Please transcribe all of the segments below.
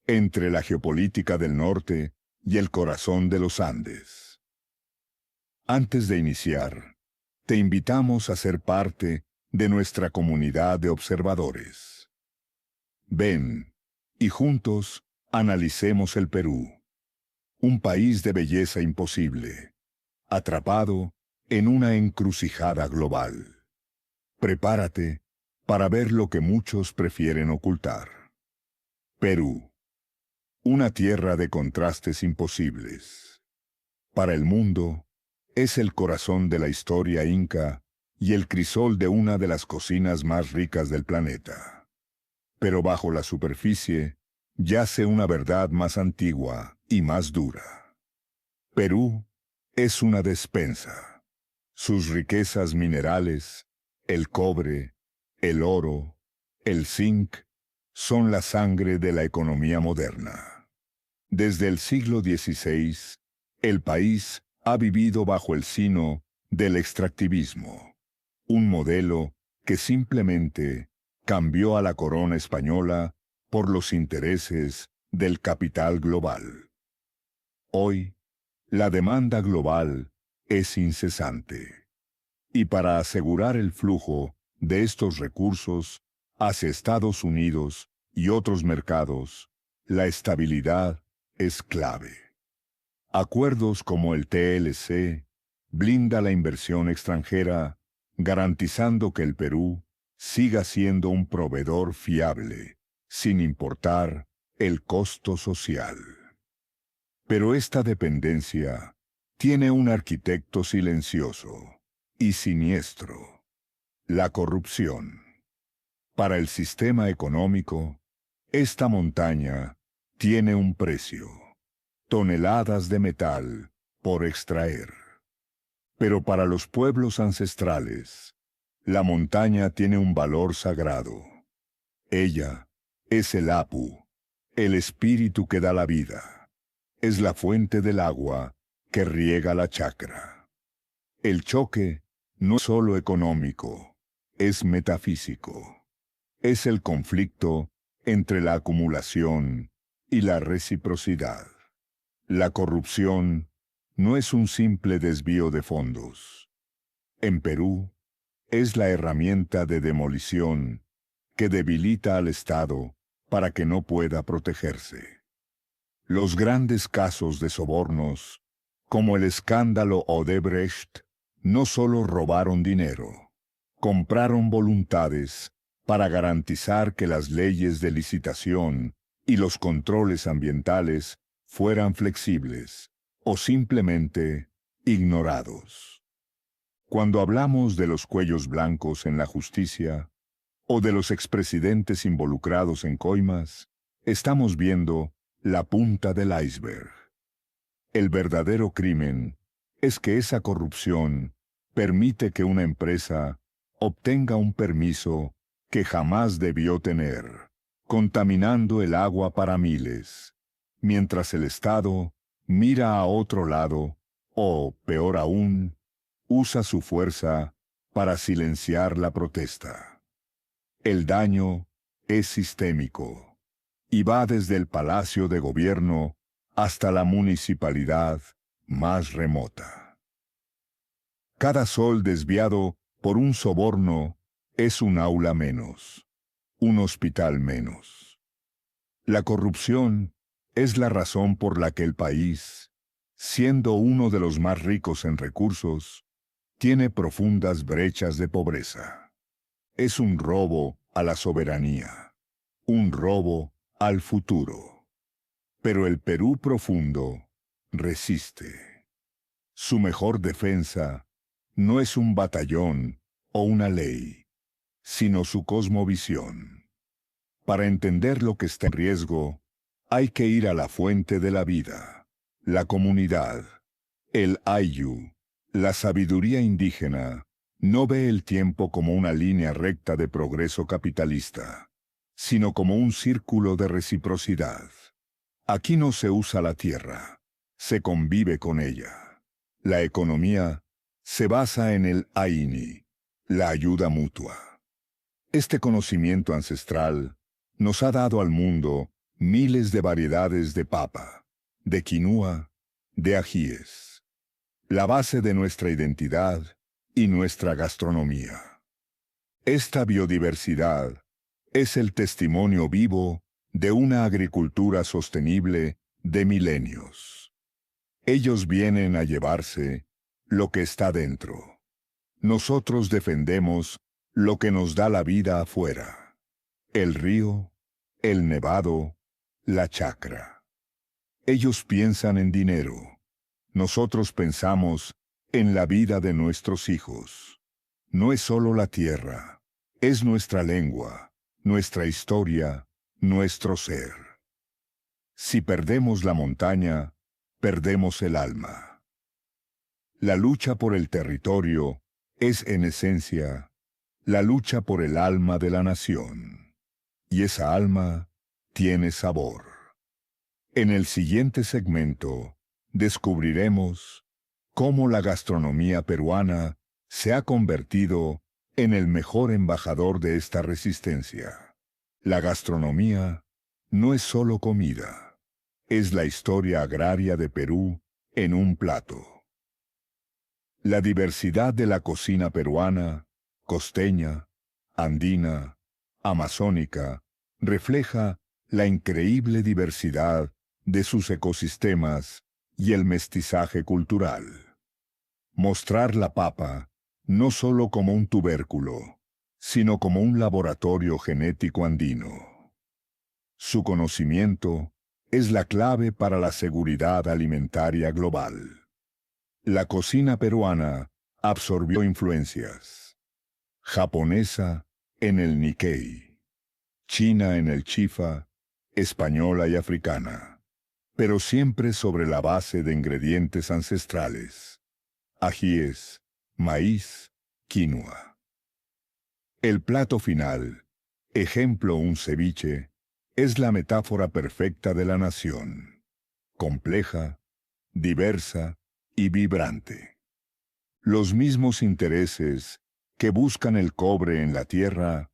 entre la geopolítica del norte y el corazón de los Andes. Antes de iniciar, te invitamos a ser parte de nuestra comunidad de observadores. Ven, y juntos analicemos el Perú, un país de belleza imposible, atrapado en una encrucijada global. Prepárate para ver lo que muchos prefieren ocultar. Perú, una tierra de contrastes imposibles. Para el mundo, es el corazón de la historia inca y el crisol de una de las cocinas más ricas del planeta. Pero bajo la superficie yace una verdad más antigua y más dura. Perú es una despensa. Sus riquezas minerales, el cobre, el oro, el zinc, son la sangre de la economía moderna. Desde el siglo XVI, el país ha vivido bajo el sino del extractivismo, un modelo que simplemente cambió a la corona española por los intereses del capital global. Hoy, la demanda global es incesante, y para asegurar el flujo de estos recursos hacia Estados Unidos y otros mercados, la estabilidad es clave. Acuerdos como el TLC blinda la inversión extranjera, garantizando que el Perú siga siendo un proveedor fiable, sin importar el costo social. Pero esta dependencia tiene un arquitecto silencioso y siniestro: la corrupción. Para el sistema económico, esta montaña tiene un precio: toneladas de metal por extraer. Pero para los pueblos ancestrales, la montaña tiene un valor sagrado. Ella es el Apu, el espíritu que da la vida. Es la fuente del agua que riega la chacra. El choque no es solo económico, es metafísico. Es el conflicto entre la acumulación y la reciprocidad. La corrupción no es un simple desvío de fondos. En Perú, es la herramienta de demolición que debilita al Estado para que no pueda protegerse. Los grandes casos de sobornos, como el escándalo Odebrecht, no solo robaron dinero, compraron voluntades para garantizar que las leyes de licitación y los controles ambientales fueran flexibles o simplemente ignorados. Cuando hablamos de los cuellos blancos en la justicia o de los expresidentes involucrados en coimas, estamos viendo la punta del iceberg. El verdadero crimen es que esa corrupción permite que una empresa obtenga un permiso que jamás debió tener, contaminando el agua para miles, mientras el Estado mira a otro lado o, peor aún, usa su fuerza para silenciar la protesta. El daño es sistémico y va desde el Palacio de Gobierno hasta la municipalidad más remota. Cada sol desviado por un soborno es un aula menos, un hospital menos. La corrupción es la razón por la que el país, siendo uno de los más ricos en recursos, tiene profundas brechas de pobreza. Es un robo a la soberanía, un robo al futuro. Pero el Perú profundo resiste. Su mejor defensa no es un batallón o una ley, sino su cosmovisión. Para entender lo que está en riesgo, hay que ir a la fuente de la vida, la comunidad. El Ayllu, la sabiduría indígena, no ve el tiempo como una línea recta de progreso capitalista, sino como un círculo de reciprocidad. Aquí no se usa la tierra, se convive con ella. La economía se basa en el Aini, la ayuda mutua. Este conocimiento ancestral nos ha dado al mundo miles de variedades de papa, de quinua, de ajíes. La base de nuestra identidad y nuestra gastronomía. Esta biodiversidad es el testimonio vivo de una agricultura sostenible de milenios. Ellos vienen a llevarse lo que está dentro. Nosotros defendemos lo que nos da la vida afuera. El río, el nevado, la chacra. Ellos piensan en dinero. Nosotros pensamos en la vida de nuestros hijos. No es solo la tierra, es nuestra lengua, nuestra historia, nuestro ser. Si perdemos la montaña, perdemos el alma. La lucha por el territorio es, en esencia, la lucha por el alma de la nación. Y esa alma tiene sabor. En el siguiente segmento, descubriremos cómo la gastronomía peruana se ha convertido en el mejor embajador de esta resistencia. La gastronomía no es solo comida, es la historia agraria de Perú en un plato. La diversidad de la cocina peruana, costeña, andina, amazónica, refleja la increíble diversidad de sus ecosistemas y el mestizaje cultural. Mostrar la papa no solo como un tubérculo, sino como un laboratorio genético andino. Su conocimiento es la clave para la seguridad alimentaria global. La cocina peruana absorbió influencias. Japonesa en el Nikkei, china en el Chifa, española y africana, pero siempre sobre la base de ingredientes ancestrales: ajíes, maíz, quinoa. El plato final, ejemplo un ceviche, es la metáfora perfecta de la nación, compleja, diversa y vibrante. Los mismos intereses que buscan el cobre en la tierra,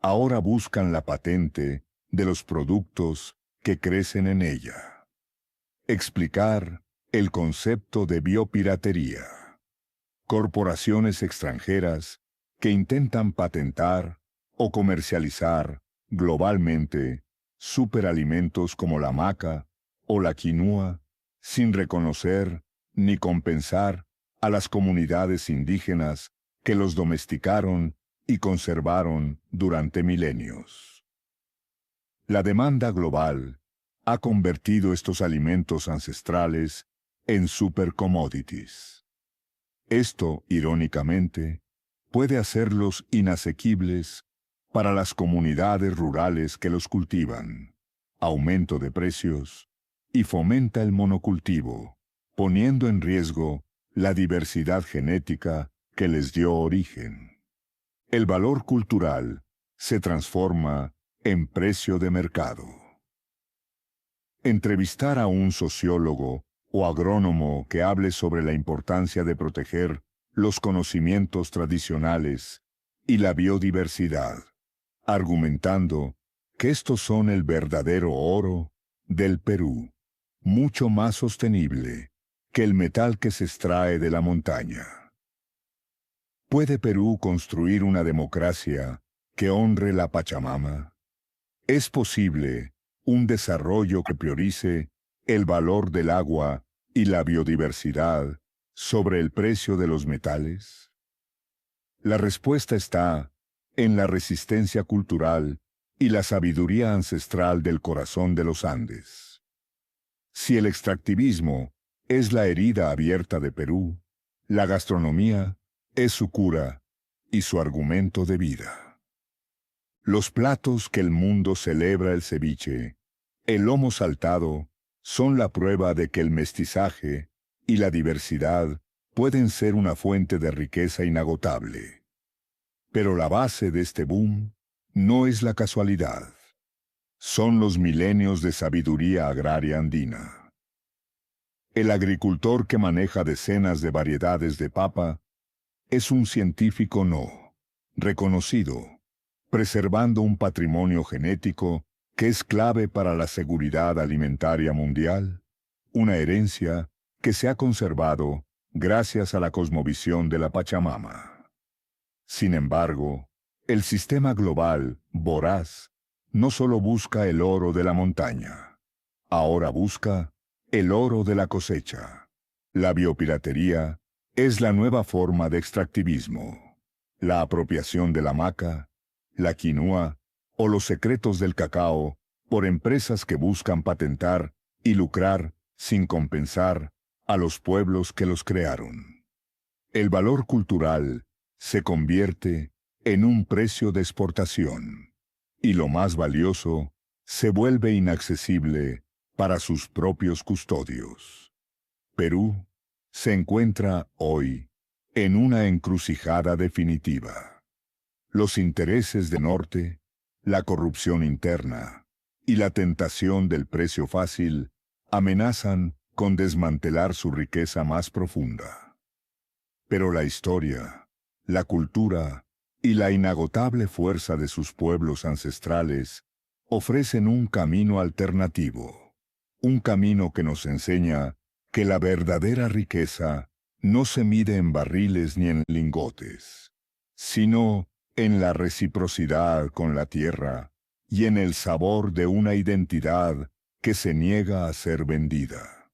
ahora buscan la patente de los productos que crecen en ella. Explicar el concepto de biopiratería. Corporaciones extranjeras que intentan patentar o comercializar globalmente superalimentos como la maca o la quinua, sin reconocer ni compensar a las comunidades indígenas que los domesticaron y conservaron durante milenios. La demanda global ha convertido estos alimentos ancestrales en supercommodities. Esto, irónicamente, puede hacerlos inasequibles para las comunidades rurales que los cultivan, aumento de precios y fomenta el monocultivo, poniendo en riesgo la diversidad genética que les dio origen. El valor cultural se transforma en precio de mercado. Entrevistar a un sociólogo o agrónomo que hable sobre la importancia de proteger los conocimientos tradicionales y la biodiversidad, argumentando que estos son el verdadero oro del Perú, mucho más sostenible que el metal que se extrae de la montaña. ¿Puede Perú construir una democracia que honre la Pachamama? ¿Es posible un desarrollo que priorice el valor del agua y la biodiversidad sobre el precio de los metales? La respuesta está en la resistencia cultural y la sabiduría ancestral del corazón de los Andes. Si el extractivismo es la herida abierta de Perú, la gastronomía es su cura y su argumento de vida. Los platos que el mundo celebra: el ceviche, el lomo saltado, son la prueba de que el mestizaje y la diversidad pueden ser una fuente de riqueza inagotable. Pero la base de este boom no es la casualidad. Son los milenios de sabiduría agraria andina. El agricultor que maneja decenas de variedades de papa es un científico reconocido, preservando un patrimonio genético que es clave para la seguridad alimentaria mundial, una herencia que se ha conservado gracias a la cosmovisión de la Pachamama. Sin embargo, el sistema global, voraz, no solo busca el oro de la montaña, ahora busca el oro de la cosecha. La biopiratería es la nueva forma de extractivismo. La apropiación de la maca, la quinoa o los secretos del cacao por empresas que buscan patentar y lucrar sin compensar a los pueblos que los crearon. El valor cultural se convierte en un precio de exportación, y lo más valioso se vuelve inaccesible para sus propios custodios. Perú se encuentra hoy en una encrucijada definitiva. Los intereses del norte, la corrupción interna y la tentación del precio fácil amenazan con desmantelar su riqueza más profunda. Pero la historia, la cultura y la inagotable fuerza de sus pueblos ancestrales ofrecen un camino alternativo, un camino que nos enseña que la verdadera riqueza no se mide en barriles ni en lingotes, sino en la reciprocidad con la tierra y en el sabor de una identidad que se niega a ser vendida.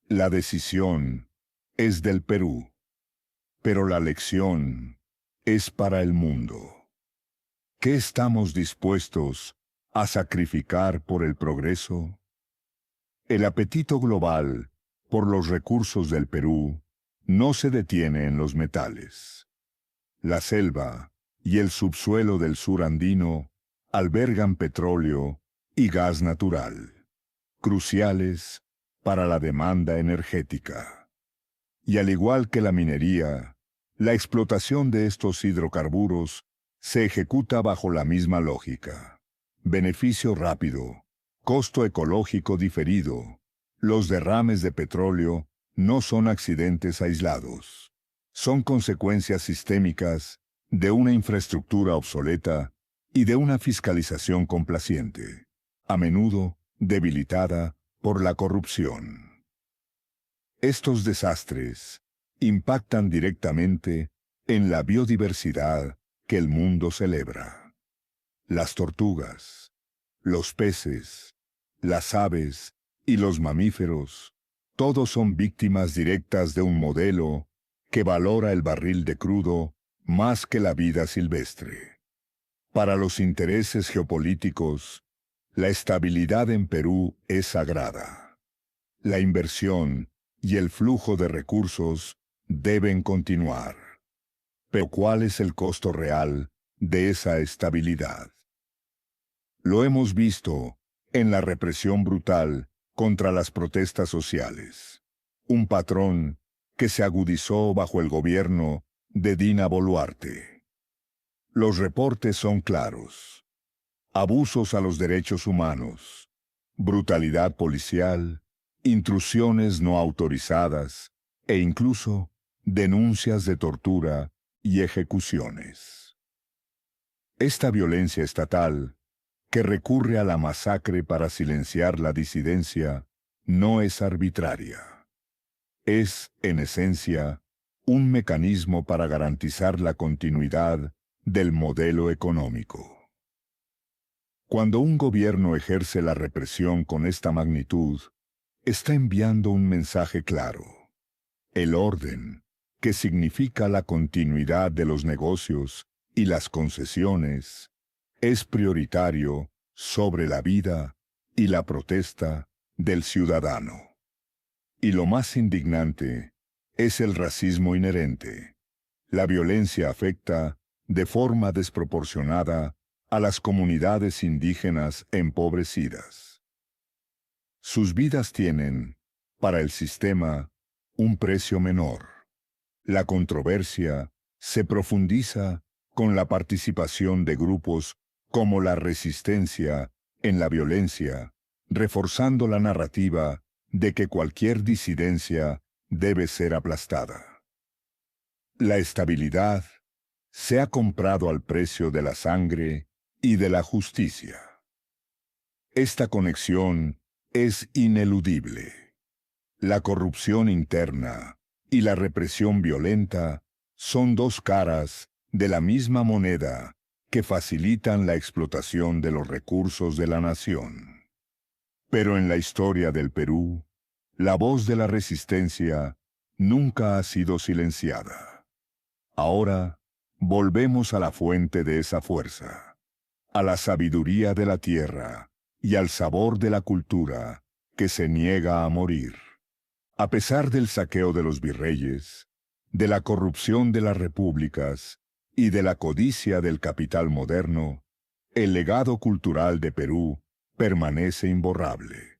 La decisión es del Perú, pero la lección es para el mundo. ¿Qué estamos dispuestos a sacrificar por el progreso? El apetito global por los recursos del Perú no se detiene en los metales. La selva y el subsuelo del sur andino albergan petróleo y gas natural, cruciales para la demanda energética. Y al igual que la minería, la explotación de estos hidrocarburos se ejecuta bajo la misma lógica. Beneficio rápido, costo ecológico diferido. Los derrames de petróleo no son accidentes aislados. Son consecuencias sistémicas de una infraestructura obsoleta y de una fiscalización complaciente, a menudo debilitada por la corrupción. Estos desastres impactan directamente en la biodiversidad que el mundo celebra. Las tortugas, los peces, las aves y los mamíferos, todos son víctimas directas de un modelo que valora el barril de crudo más que la vida silvestre. Para los intereses geopolíticos, la estabilidad en Perú es sagrada. La inversión y el flujo de recursos deben continuar. Pero ¿cuál es el costo real de esa estabilidad? Lo hemos visto en la represión brutal contra las protestas sociales, un patrón que se agudizó bajo el gobierno de Dina Boluarte. Los reportes son claros: abusos a los derechos humanos, brutalidad policial, intrusiones no autorizadas e incluso denuncias de tortura y ejecuciones. Esta violencia estatal, que recurre a la masacre para silenciar la disidencia, no es arbitraria. Es, en esencia, un mecanismo para garantizar la continuidad del modelo económico. Cuando un gobierno ejerce la represión con esta magnitud, está enviando un mensaje claro. El orden, que significa la continuidad de los negocios y las concesiones, es prioritario sobre la vida y la protesta del ciudadano. Y lo más indignante es el racismo inherente. La violencia afecta de forma desproporcionada a las comunidades indígenas empobrecidas. Sus vidas tienen, para el sistema, un precio menor. La controversia se profundiza con la participación de grupos como la resistencia en la violencia, reforzando la narrativa de que cualquier disidencia debe ser aplastada. La estabilidad se ha comprado al precio de la sangre y de la justicia. Esta conexión es ineludible. La corrupción interna y la represión violenta son dos caras de la misma moneda que facilitan la explotación de los recursos de la nación. Pero en la historia del Perú, la voz de la resistencia nunca ha sido silenciada. Ahora, volvemos a la fuente de esa fuerza, a la sabiduría de la tierra y al sabor de la cultura que se niega a morir. A pesar del saqueo de los virreyes, de la corrupción de las repúblicas y de la codicia del capital moderno, el legado cultural de Perú permanece imborrable.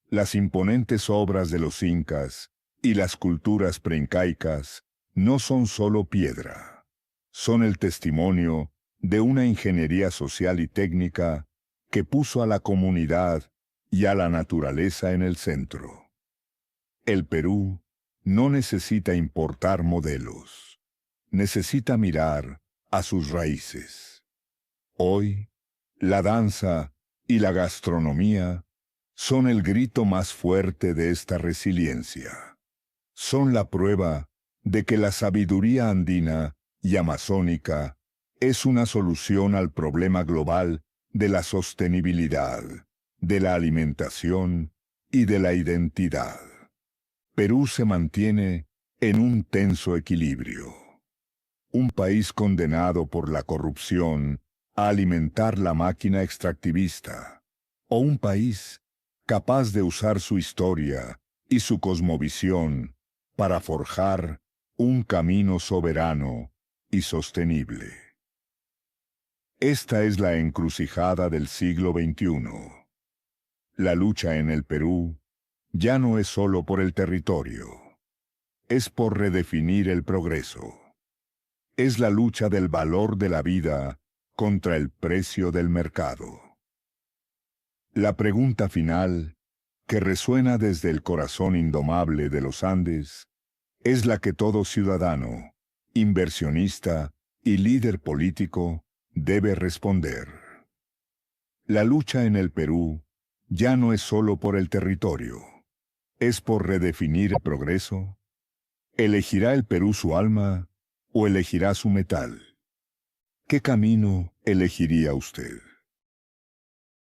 Las imponentes obras de los incas y las culturas preincaicas no son solo piedra, son el testimonio de una ingeniería social y técnica que puso a la comunidad y a la naturaleza en el centro. El Perú no necesita importar modelos, necesita mirar a sus raíces. Hoy, la danza y la gastronomía son el grito más fuerte de esta resiliencia. Son la prueba de que la sabiduría andina y amazónica es una solución al problema global de la sostenibilidad, de la alimentación y de la identidad. Perú se mantiene en un tenso equilibrio. Un país condenado por la corrupción a alimentar la máquina extractivista, o un país capaz de usar su historia y su cosmovisión para forjar un camino soberano y sostenible. Esta es la encrucijada del siglo XXI. La lucha en el Perú ya no es solo por el territorio, es por redefinir el progreso. Es la lucha del valor de la vida contra el precio del mercado. La pregunta final, que resuena desde el corazón indomable de los Andes, es la que todo ciudadano, inversionista y líder político debe responder. La lucha en el Perú ya no es solo por el territorio, es por redefinir el progreso. ¿Elegirá el Perú su alma o elegirá su metal? ¿Qué camino elegiría usted?